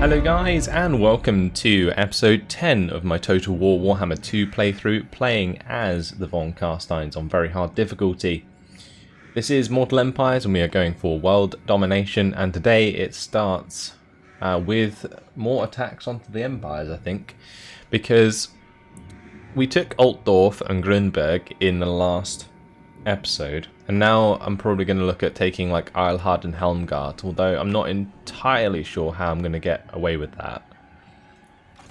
Hello guys, and welcome to episode 10 of my Total War Warhammer 2 playthrough, playing as the Von Carsteins on very hard difficulty. This is Mortal Empires and we are going for world domination, and today it starts with more attacks onto the empires, I think, because we took Altdorf and Grunberg in the last episode, and now I'm probably going to look at taking like Eilhard and Helmgart, although I'm not entirely sure how I'm going to get away with that.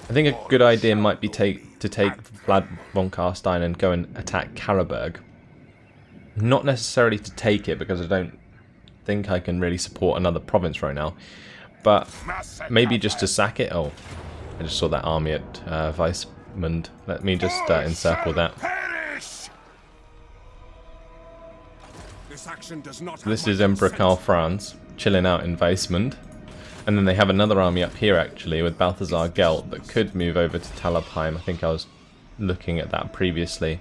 I think a good idea might be to take Vlad von Carstein and go and attack Karabberg. Not necessarily to take it, because I don't think I can really support another province right now, but maybe just to sack it. Oh, I just saw that army at Weismund. Let me just encircle that. This is Emperor Karl Franz chilling out in Weismund, and then they have another army up here actually with Balthasar Gelt that could move over to Talabheim. I think I was looking at that previously.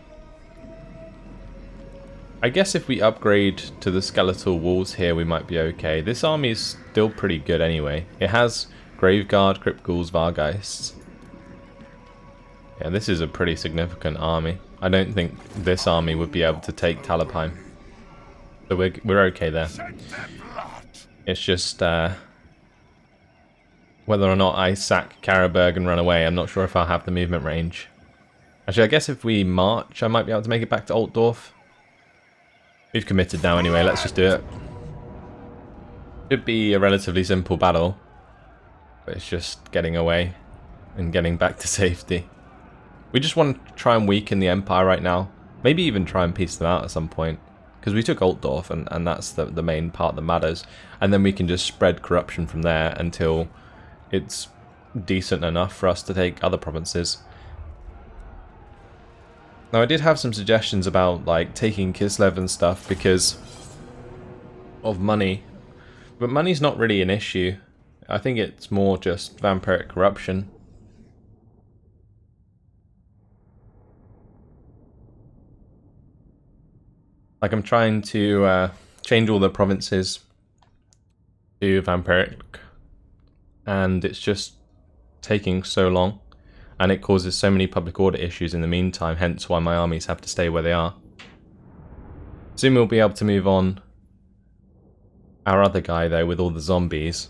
I guess if we upgrade to the skeletal walls here we might be okay. This army is still pretty good anyway. It has Graveguard, Crypt Ghouls, Vargeists. Yeah, this is a pretty significant army. I don't think this army would be able to take Talabheim. So we're okay there. It's just whether or not I sack Karabberg and run away. I'm not sure if I'll have the movement range. Actually, I guess if we march, I might be able to make it back to Altdorf. We've committed now anyway, let's just do it. Should be a relatively simple battle, but it's just getting away and getting back to safety. We just want to try and weaken the Empire right now. Maybe even try and piece them out at some point. Because we took Altdorf, and that's the main part that matters. And then we can just spread corruption from there until it's decent enough for us to take other provinces. Now I did have some suggestions about like taking Kislev and stuff because of money. But money's not really an issue. I think it's more just vampiric corruption. Like, I'm trying to change all the provinces to vampiric, and it's just taking so long, and it causes so many public order issues in the meantime, hence why my armies have to stay where they are. Soon we'll be able to move on our other guy though with all the zombies,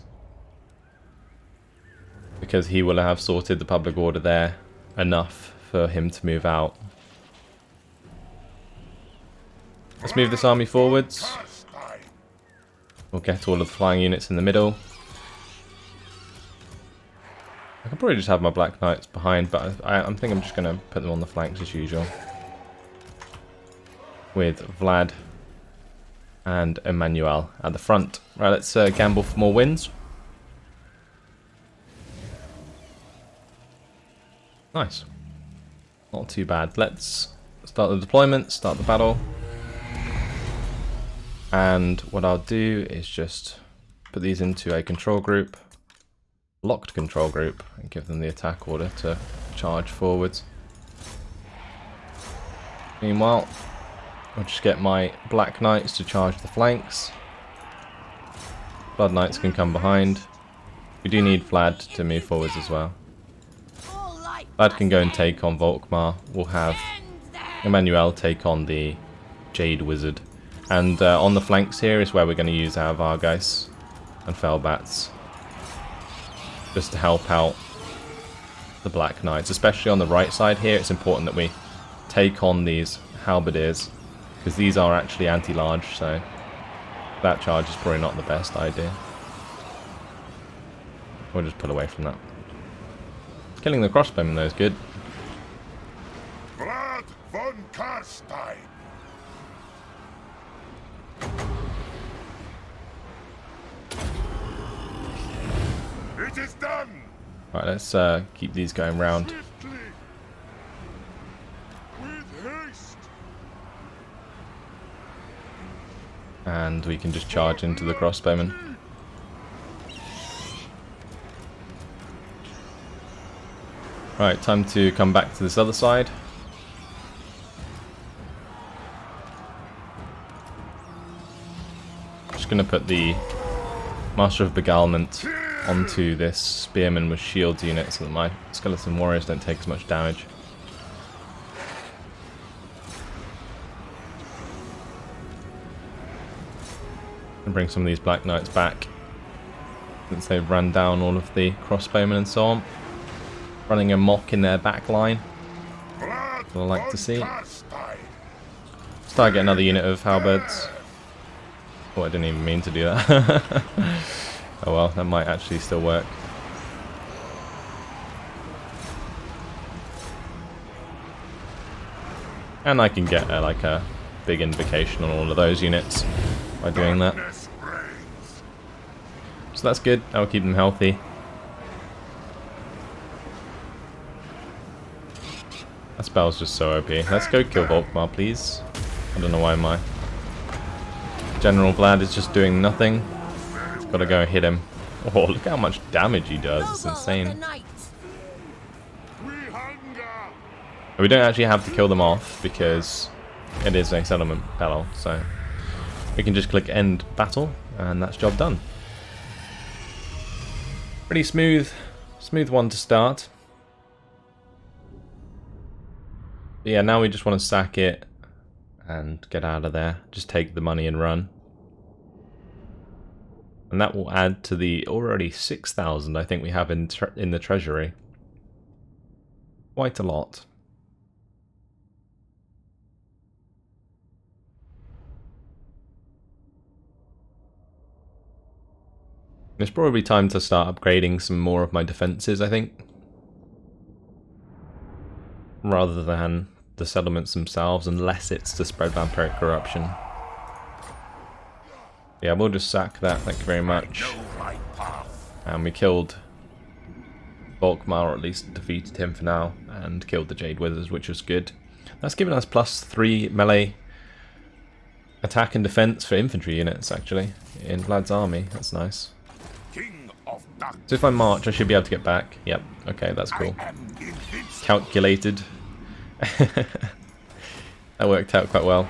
because he will have sorted the public order there enough for him to move out. Let's move this army forwards. We'll get all of the flying units in the middle. I could probably just have my Black Knights behind, but I think I'm just going to put them on the flanks as usual. With Vlad and Emmanuel at the front. Right, let's gamble for more wins. Nice. Not too bad. Let's start the deployment, start the battle. And what I'll do is just put these into a control group, locked control group, and give them the attack order to charge forwards. Meanwhile, I'll just get my Black Knights to charge the flanks. Blood Knights can come behind. We do need Vlad to move forwards as well. Vlad can go and take on Volkmar. We'll have Emmanuel take on the Jade Wizard. And on the flanks here is where we're going to use our Vargeists and Felbats, just to help out the Black Knights. Especially on the right side here, it's important that we take on these Halberdiers, because these are actually anti-large, so that charge is probably not the best idea. We'll just pull away from that. Killing the crossbowmen though is good. Vlad von Carstein. It is done. Right, let's keep these going round. Swiftly. With haste. And we can just charge into the crossbowmen. Right, time to come back to this other side. Just going to put the Master of Beguilement onto this spearman with shields unit so that my skeleton warriors don't take as much damage. And bring some of these Black Knights back since they've run down all of the crossbowmen and so on. Running amok in their back line. Vlad I'd like to von see. Carstein. Start get another unit of halberds. Oh, I didn't even mean to do that. Oh well, that might actually still work. And I can get like a big invocation on all of those units by doing that. Darkness reigns. So that's good, that'll keep them healthy. That spell's just so OP. Let's go kill Volkmar, please. I don't know why my General Vlad is just doing nothing. Gotta go hit him. Oh, look how much damage he does. It's insane. We hunger. We don't actually have to kill them off because it is a settlement battle. So we can just click end battle and that's job done. Pretty smooth one to start. But yeah, now we just want to sack it and get out of there. Just take the money and run. And that will add to the already 6,000 I think we have in the treasury. Quite a lot. It's probably time to start upgrading some more of my defences, I think. Rather than the settlements themselves, unless it's to spread vampiric corruption. Yeah, we'll just sack that, thank you very much. And we killed Volkmar, or at least defeated him for now, and killed the Jade Wizards, which was good. That's given us +3 melee attack and defense for infantry units, actually, in Vlad's army. That's nice. King of dark. So if I march, I should be able to get back. Yep, okay, that's cool. I am invincible. Calculated. That worked out quite well.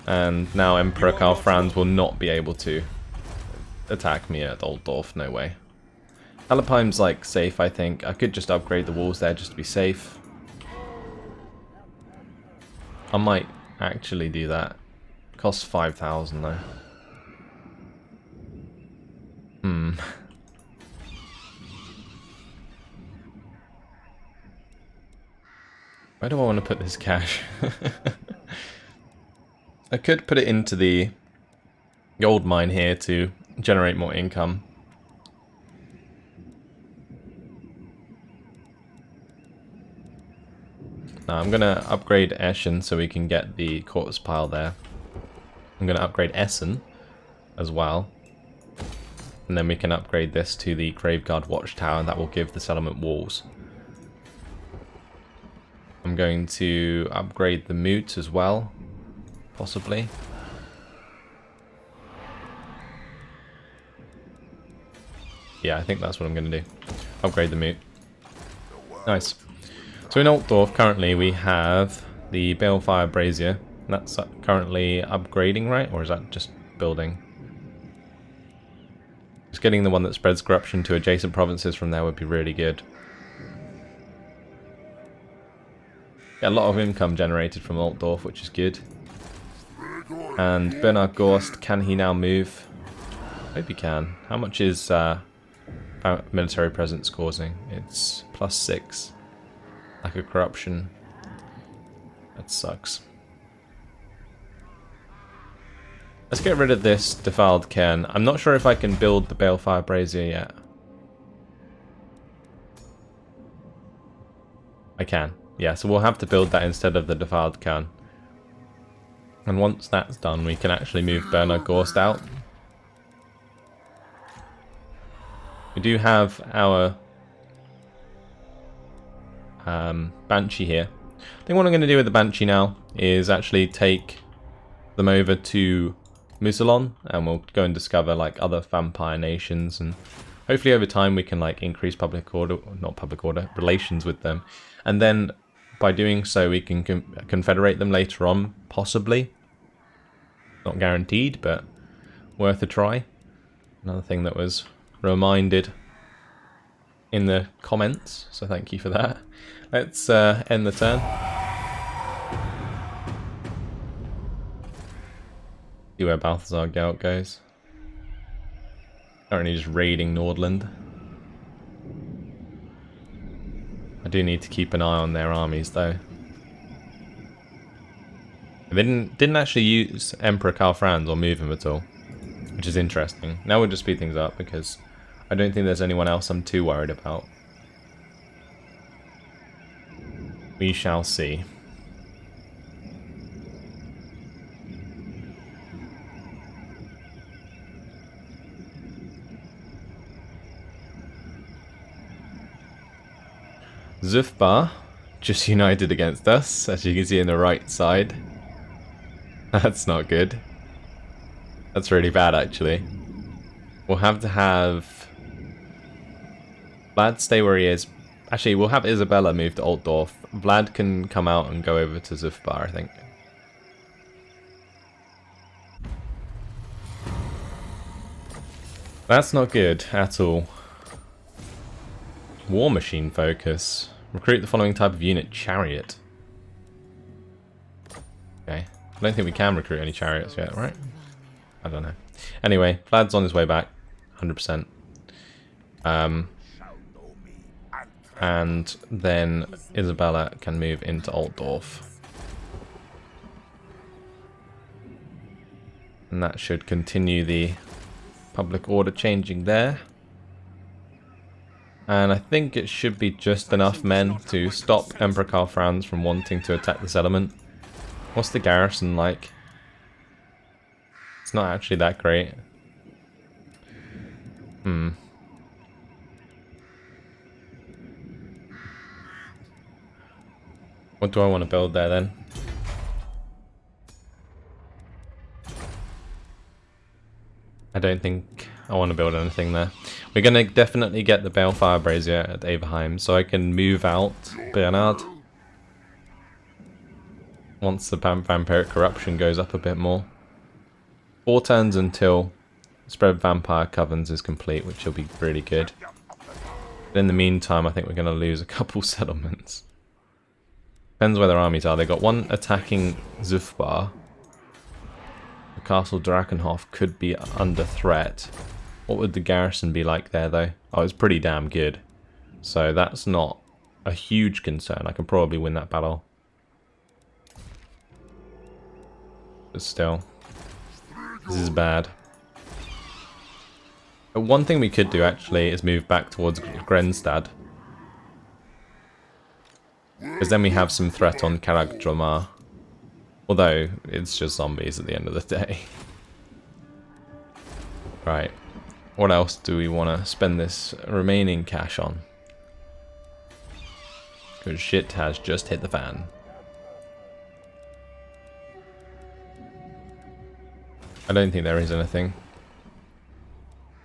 And now Emperor Karl Franz will not be able to attack me at Altdorf, no way. Alpheim's like safe, I think. I could just upgrade the walls there just to be safe. I might actually do that. Costs 5,000 though. Where do I want to put this cash? I could put it into the gold mine here to generate more income. Now I'm going to upgrade Eschen so we can get the corpse pile there. I'm going to upgrade Essen as well. And then we can upgrade this to the Graveguard Watchtower, and that will give the settlement walls. I'm going to upgrade the Moot as well, possibly. Yeah, I think that's what I'm going to do. Upgrade the Moot. Nice. So in Altdorf currently we have the Balefire Brazier. That's currently upgrading, right? Or is that just building? Just getting the one that spreads corruption to adjacent provinces from there would be really good. Get a lot of income generated from Altdorf, which is good. And Bernard Gorst, can he now move? I hope he can. How much is military presence causing? It's +6. Lack of corruption. That sucks. Let's get rid of this defiled cairn. I'm not sure if I can build the Balefire Brazier yet. I can. Yeah, so we'll have to build that instead of the defiled cairn. And once that's done, we can actually move Bernard Gorst out. We do have our Banshee here. I think what I'm going to do with the Banshee now is actually take them over to Musalon, and we'll go and discover like other vampire nations, and hopefully over time we can like increase public order, not public order, relations with them, and then by doing so we can confederate them later on, possibly. Not guaranteed, but worth a try. Another thing that was reminded in the comments, so thank you for that. Let's end the turn. See where Balthazar Gelt goes. Currently just raiding Nordland. I do need to keep an eye on their armies though. They didn't actually use Emperor Karl Franz or move him at all, which is interesting. Now we'll just speed things up because I don't think there's anyone else I'm too worried about. We shall see. Zufbar just united against us, as you can see in the right side. That's not good. That's really bad, actually. We'll have to have Vlad stay where he is. Actually, we'll have Isabella move to Altdorf. Vlad can come out and go over to Zufbar, I think. That's not good at all. War machine focus. Recruit the following type of unit: chariot. Okay. I don't think we can recruit any chariots yet, right? I don't know. Anyway, Vlad's on his way back. 100%. And then Isabella can move into Altdorf. And that should continue the public order changing there. And I think it should be just enough men to stop Emperor Karl Franz from wanting to attack the settlement. What's the garrison like? It's not actually that great. What do I want to build there then? I don't think I want to build anything there. We're going to definitely get the Balefire Brazier at Averheim, so I can move out Bernard once the Vampiric Corruption goes up a bit more. 4 turns until Spread Vampire Covens is complete, which will be really good. But in the meantime, I think we're going to lose a couple settlements. Depends where their armies are. They got one attacking Zufbar. The Castle Drakenhof could be under threat. What would the garrison be like there, though? Oh, it's pretty damn good. So that's not a huge concern. I can probably win that battle. But still, this is bad. But one thing we could do, actually, is move back towards Grenstad. Because then we have some threat on Karagdramar. Although, it's just zombies at the end of the day. Right. What else do we want to spend this remaining cash on? Because shit has just hit the fan. I don't think there is anything.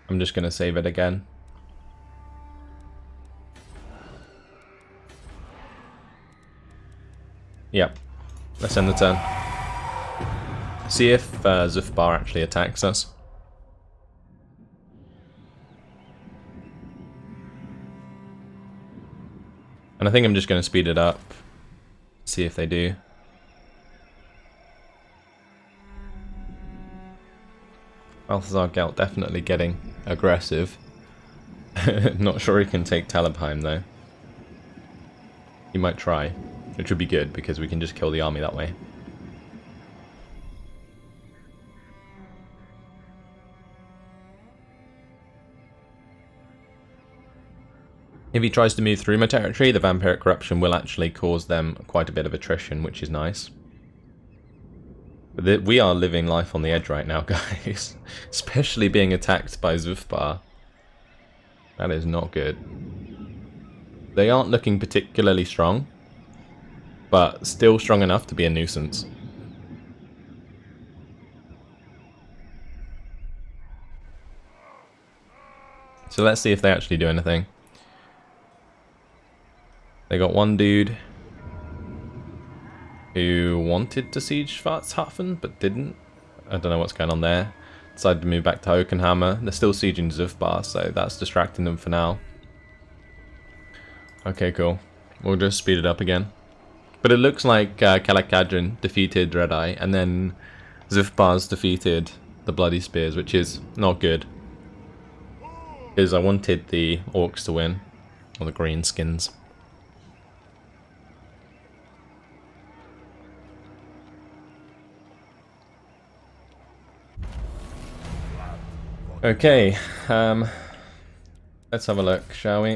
I'm just going to save it again. Yep. Let's end the turn. See if Zufbar actually attacks us. And I think I'm just going to speed it up. See if they do. Balthazar Gelt definitely getting aggressive. Not sure he can take Talabheim though. He might try, which would be good because we can just kill the army that way. If he tries to move through my territory, the Vampiric Corruption will actually cause them quite a bit of attrition, which is nice. But we are living life on the edge right now, guys. Especially being attacked by Zufbar. That is not good. They aren't looking particularly strong, but still strong enough to be a nuisance. So let's see if they actually do anything. They got one dude who wanted to siege Schwarzhafen, but didn't. I don't know what's going on there. decided to move back to Oakenhammer. They're still sieging Zufbar, so that's distracting them for now. Okay, cool. We'll just speed it up again. But it looks like Kalakadrin defeated Red-Eye, and then Zufbar's defeated the Bloody Spears, which is not good. Because I wanted the Orcs to win, or the Greenskins. Okay, let's have a look, shall we?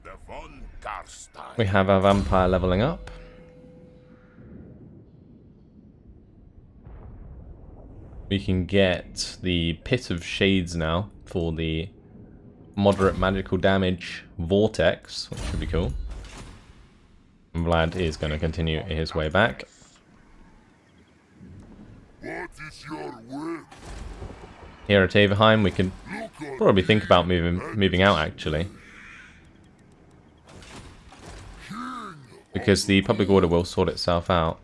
The von Carstein. We have our vampire leveling up. We can get the Pit of Shades now for the moderate magical damage vortex, which should be cool. And Vlad is going to continue his way back. What is your will? Here at Averheim, we can probably think about moving out actually, because the public order will sort itself out.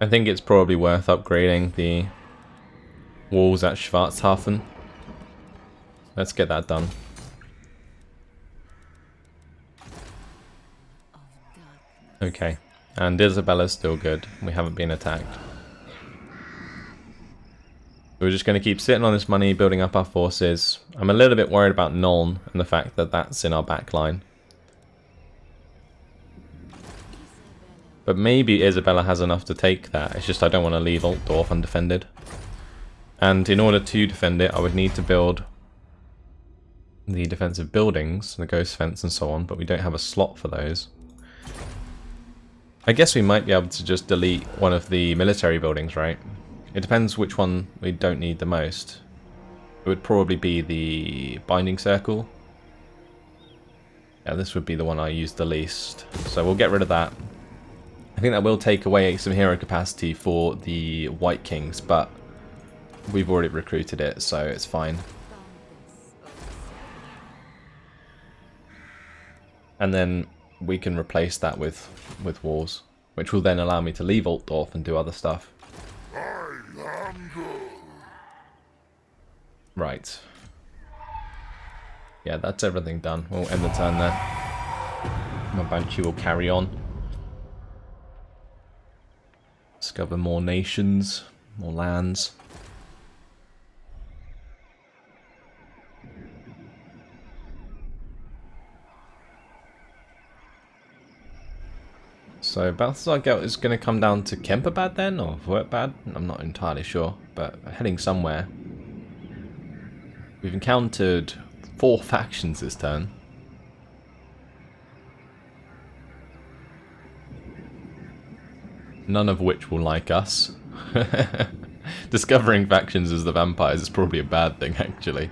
I think it's probably worth upgrading the walls at Schwarzhafen. Let's get that done. Okay, and Isabella's still good. We haven't been attacked. We're just going to keep sitting on this money, building up our forces. I'm a little bit worried about Nuln and the fact that that's in our back line. But maybe Isabella has enough to take that. It's just I don't want to leave Altdorf undefended. And in order to defend it, I would need to build the defensive buildings, the ghost fence and so on, but we don't have a slot for those. I guess we might be able to just delete one of the military buildings, right? It depends which one we don't need the most. It would probably be the binding circle. Yeah, this would be the one I use the least. So we'll get rid of that. I think that will take away some hero capacity for the White Kings, but we've already recruited it, so it's fine. And then we can replace that with walls, which will then allow me to leave Altdorf and do other stuff. Right. Yeah, that's everything done. We'll end the turn there. My Banshee will carry on. Discover more nations, more lands. So Balthazar Gelt is going to come down to Kemperbad then, or Wurtbad? I'm not entirely sure, but heading somewhere. We've encountered 4 factions this turn. None of which will like us. Discovering factions as the vampires is probably a bad thing, actually.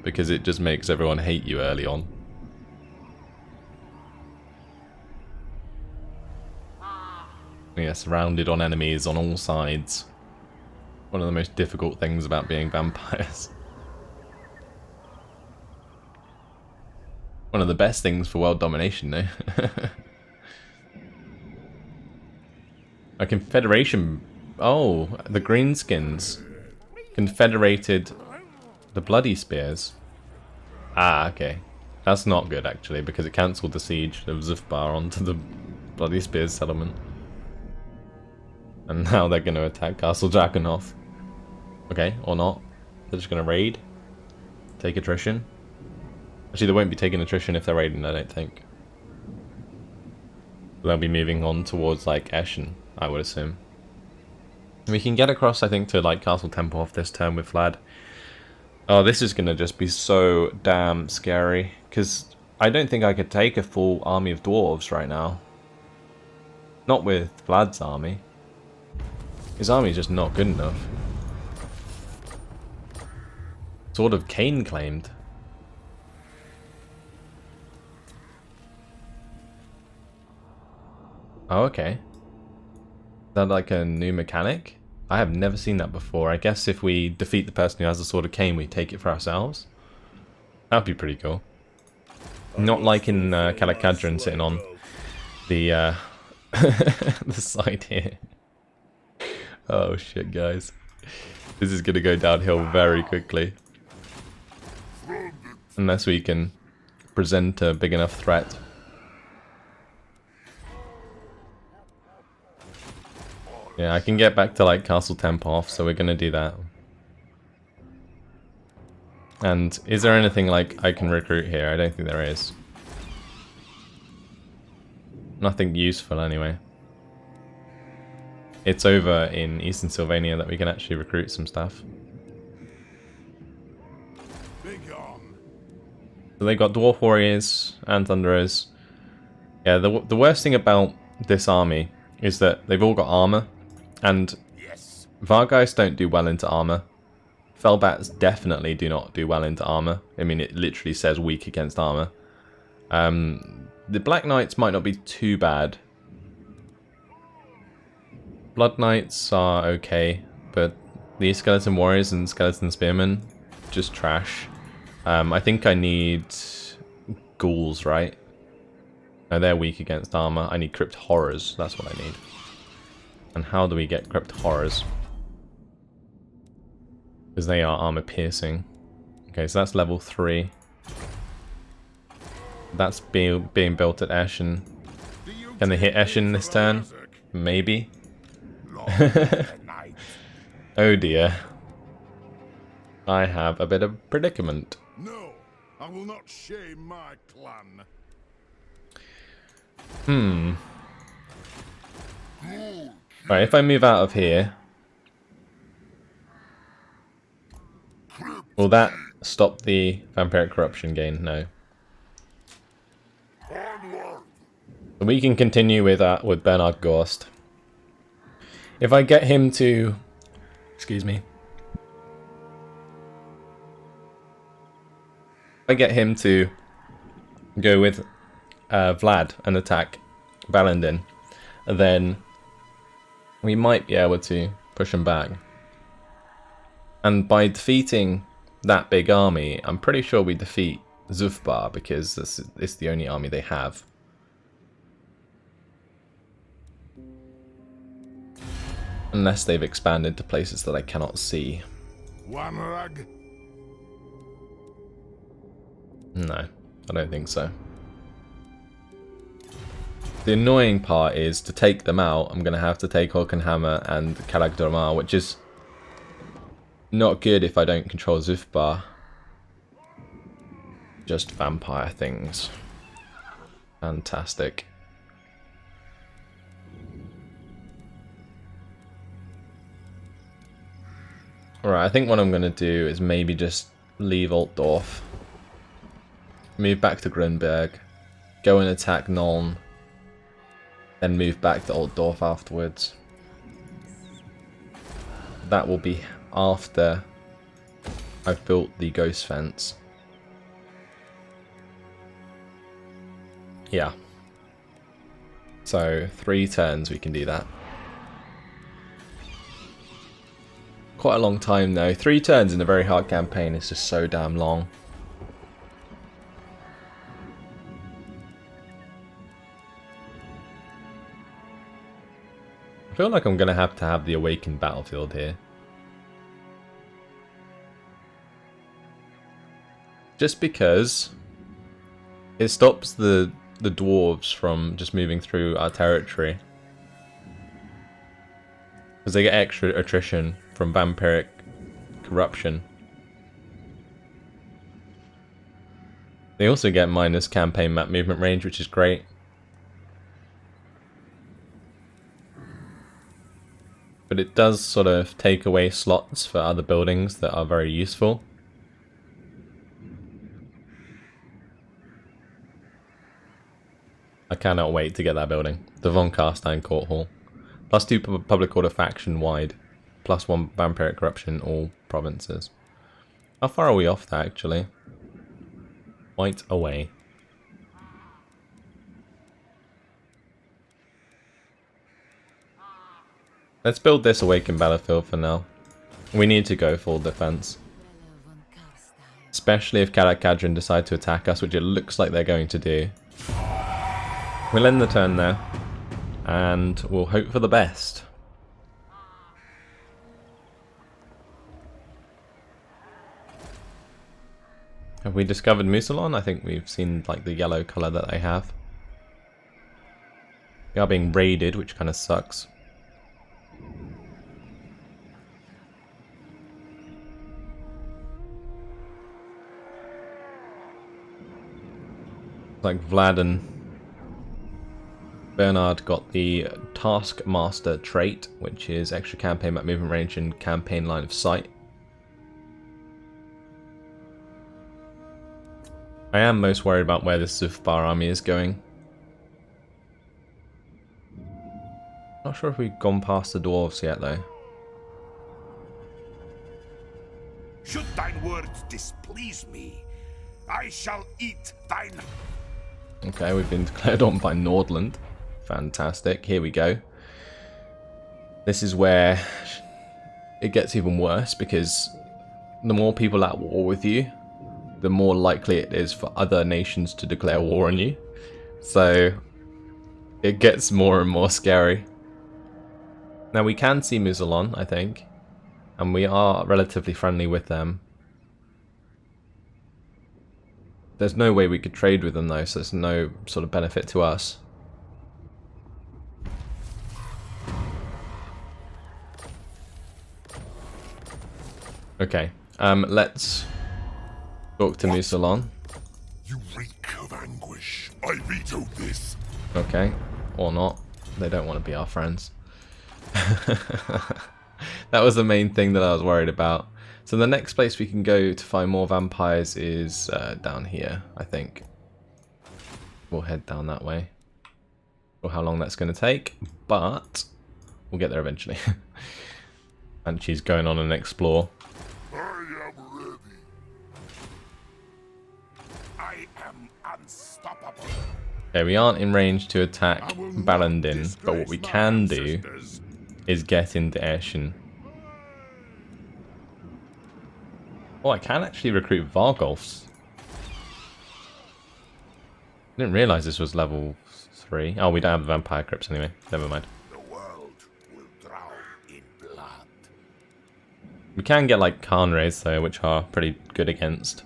Because it just makes everyone hate you early on. Yeah, surrounded on enemies on all sides. One of the most difficult things about being vampires. One of the best things for world domination, though. A confederation. Oh, the Greenskins confederated the Bloody Spears. Ah, okay. That's not good, actually, because it cancelled the siege of Zufbar onto the Bloody Spears settlement. And now they're going to attack Castle Drakenhof. Okay, or not. They're just going to raid. Take attrition. Actually, they won't be taking attrition if they're raiding, I don't think. They'll be moving on towards, like, Eschen, I would assume. We can get across, I think, to, like, Castle Tempelhof this turn with Vlad. Oh, this is going to just be so damn scary. Because I don't think I could take a full army of dwarves right now. Not with Vlad's army. His army is just not good enough. Sword of Cain claimed. Oh, okay. Is that like a new mechanic? I have never seen that before. I guess if we defeat the person who has the Sword of Cain, we take it for ourselves. That'd be pretty cool. Not like in Kalakadran sitting on the the side here. Oh shit, guys. This is gonna go downhill very quickly. Unless we can present a big enough threat. Yeah, I can get back to like Castle Tempoff, so we're gonna do that. And is there anything like I can recruit here? I don't think there is. Nothing useful anyway. It's over in Eastern Sylvania that we can actually recruit some stuff. So they got Dwarf Warriors and Thunderers. Yeah, the worst thing about this army is that they've all got armor. And Vargeist don't do well into armor. Felbats definitely do not do well into armor. I mean, it literally says weak against armor. The Black Knights might not be too bad. Blood Knights are okay, but the Skeleton Warriors and Skeleton Spearmen, just trash. I think I need Ghouls, right? No, they're weak against armor. I need Crypt Horrors, that's what I need. And how do we get Crypt Horrors? Because they are armor piercing. Okay, so that's level 3. That's being built at Eschen. Can they hit Eschen this turn? Maybe. Oh dear. I have a bit of predicament. No, I will not shame my clan. Right, if I move out of here, will that stop the vampiric corruption gain? No. So we can continue with Bernard Gorst. If I get him to, excuse me. If I get him to go with Vlad and attack Balandin, then we might be able to push him back. And by defeating that big army, I'm pretty sure we defeat Zufbar, because it's the only army they have. Unless they've expanded to places that I cannot see. One rug. No, I don't think so. The annoying part is, to take them out, I'm going to have to take Horkenhammer and Kalag Dormar, which is not good if I don't control Zufbar. Just vampire things. Fantastic. Alright, I think what I'm going to do is maybe just leave Altdorf. Move back to Grunberg. Go and attack Nuln. Then move back to Altdorf afterwards. That will be after I've built the ghost fence. Yeah. So 3 turns we can do that. Quite a long time though. 3 turns in a very hard campaign is just so damn long. I feel like I'm going to have the Awakened Battlefield here. Just because it stops the dwarves from just moving through our territory. Because they get extra attrition from vampiric corruption. They also get minus campaign map movement range, which is great. But it does sort of take away slots for other buildings that are very useful. I cannot wait to get that building. The von Carstein Court Hall. Plus 2 public order faction wide. Plus 1 vampiric corruption all provinces. How far are we off that actually? Quite away. Let's build this awakened battlefield for now. We need to go full defense. Especially if Kalakadrin decide to attack us, which it looks like they're going to do. We'll end the turn there, and we'll hope for the best. Have we discovered Musalon? I think we've seen like the yellow colour that they have. We are being raided, which kind of sucks. Like Vlad and Bernard got the Taskmaster trait, which is extra campaign map movement range and campaign line of sight. I am most worried about where this Zufbar army is going. Not sure if we've gone past the dwarves yet though. Should thine words displease me, I shall eat thine. Okay, we've been declared on by Nordland. Fantastic, here we go. This is where it gets even worse, because the more people at war with you, the more likely it is for other nations to declare war on you. So it gets more and more scary. Now we can see Musalon, I think, and we are relatively friendly with them. There's no way we could trade with them though, so there's no sort of benefit to us. Okay, let's talk to Musalon. You reek of anguish. I veto this. Okay, or not. They don't want to be our friends. That was the main thing that I was worried about. So the next place we can go to find more vampires is down here, I think. We'll head down that way. Or how long that's going to take, but we'll get there eventually. And she's going on an explore. I am ready. I am unstoppable. Okay, we aren't in range to attack Balandin, but what we can do is get into Ershin. Oh, I can actually recruit Vargolfs. I didn't realise this was level 3. Oh, we don't have the Vampire Crypts anyway. Never mind. The world will drown in blood. We can get like Khanrays though, which are pretty good against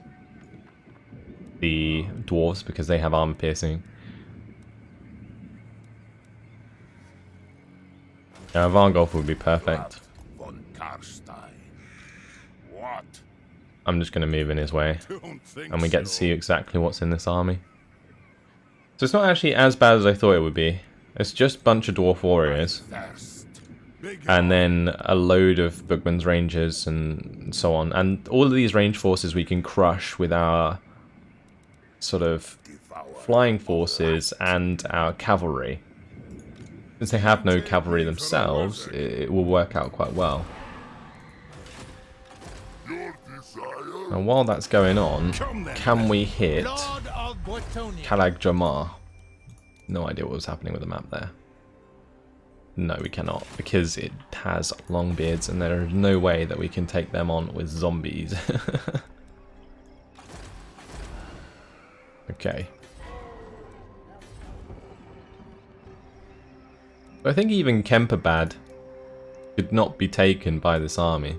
the dwarves because they have armor piercing. Yeah, Vargolf would be perfect. Vlad von Carstein. What? I'm just going to move in his way. And we get to see exactly what's in this army. So it's not actually as bad as I thought it would be. It's just a bunch of dwarf warriors. And then a load of Bugman's rangers and so on. And all of these range forces we can crush with our sort of flying forces and our cavalry. Since they have no cavalry themselves, it will work out quite well. And while that's going on, can we hit Kalag Jamar? No idea what was happening with the map there. No, we cannot, because it has long beards and there is no way that we can take them on with zombies. Okay. I think even Kemperbad could not be taken by this army.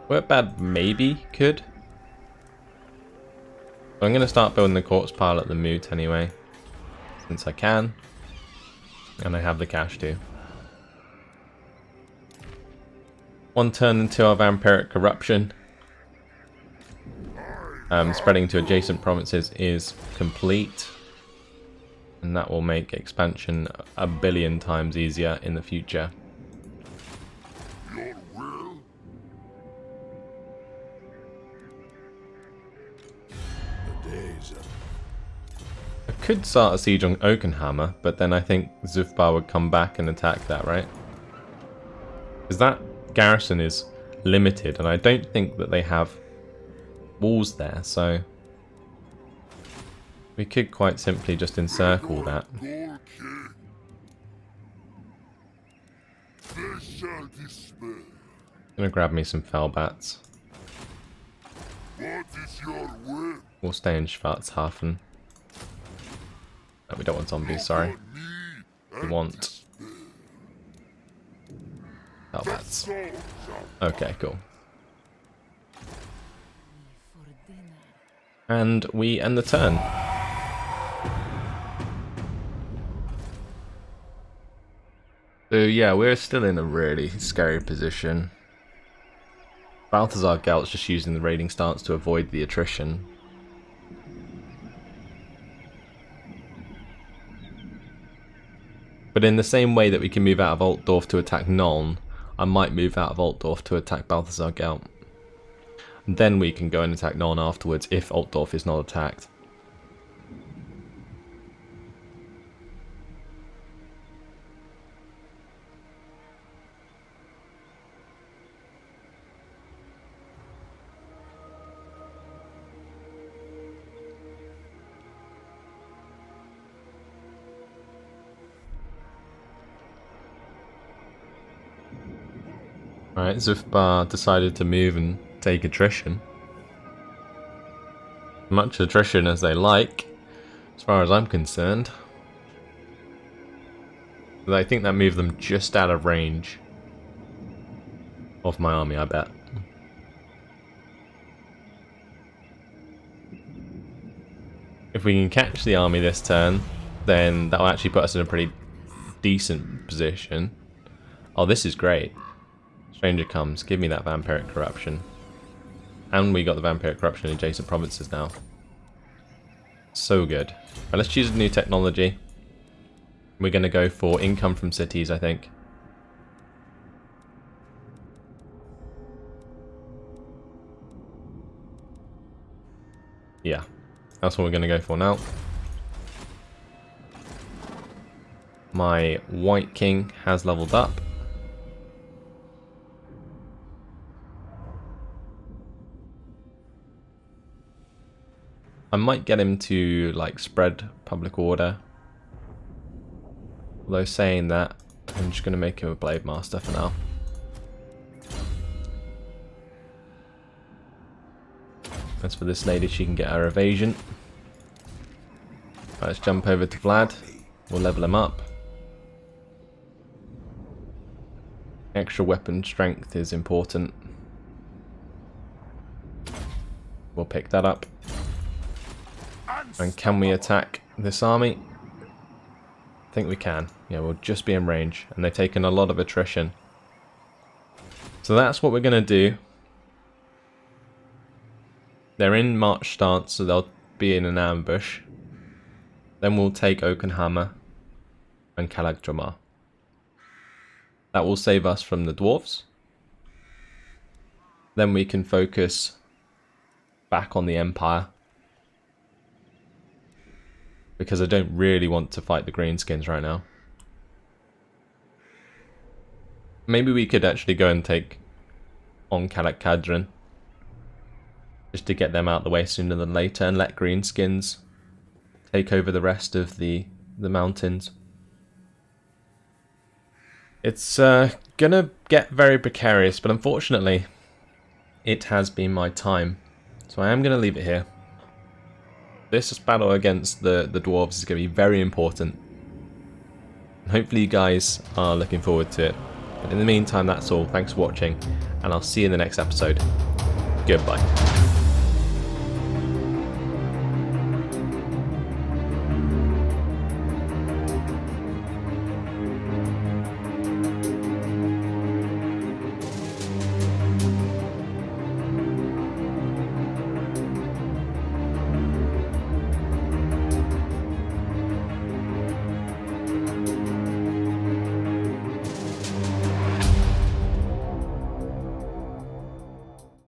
Wurtbad maybe could. But I'm going to start building the corpse pile at the moot anyway, since I can. And I have the cash too. One turn until our vampiric corruption. Spreading to adjacent provinces is complete. And that will make expansion a billion times easier in the future. Your will? The days of... I could start a siege on Oakenhammer, but then I think Zufbar would come back and attack that, right? Because that garrison is limited, and I don't think that they have walls there, so... We could quite simply just encircle that. Gonna grab me some fell bats. We'll stay in Schwarzhafen. No, we don't want zombies, sorry. We want fell bats. Okay, cool. And we end the turn. So yeah, we're still in a really scary position. Balthazar Gelt's just using the raiding stance to avoid the attrition. But in the same way that we can move out of Altdorf to attack Nuln, I might move out of Altdorf to attack Balthazar Gelt. And then we can go and attack Nuln afterwards if Altdorf is not attacked. Right, Zufbar decided to move and take attrition. Much attrition as they like, as far as I'm concerned. But I think that moved them just out of range of my army, I bet. If we can catch the army this turn, then that'll actually put us in a pretty decent position. Oh, this is great. Stranger comes, give me that vampiric corruption. And we got the vampiric corruption in adjacent provinces now. So good. Right, let's choose a new technology. We're going to go for income from cities, I think. Yeah, that's what we're going to go for now. My White King has leveled up. I might get him to like spread public order. Although saying that, I'm just going to make him a Blade Master for now. As for this lady, she can get her evasion. Right, let's jump over to Vlad. We'll level him up. Extra weapon strength is important. We'll pick that up. And can we attack this army? I think we can. Yeah, we'll just be in range. And they've taken a lot of attrition. So that's what we're going to do. They're in march stance, so they'll be in an ambush. Then we'll take Oakenhammer and Kalagdramar. That will save us from the dwarves. Then we can focus back on the Empire. Because I don't really want to fight the greenskins right now. Maybe we could actually go and take on Kalak Kadrin. Just to get them out of the way sooner than later and let greenskins take over the rest of the mountains. It's gonna get very precarious, but unfortunately it has been my time. So I am gonna leave it here. This battle against the dwarves is going to be very important. Hopefully you guys are looking forward to it. But in the meantime, that's all. Thanks for watching, and I'll see you in the next episode. Goodbye.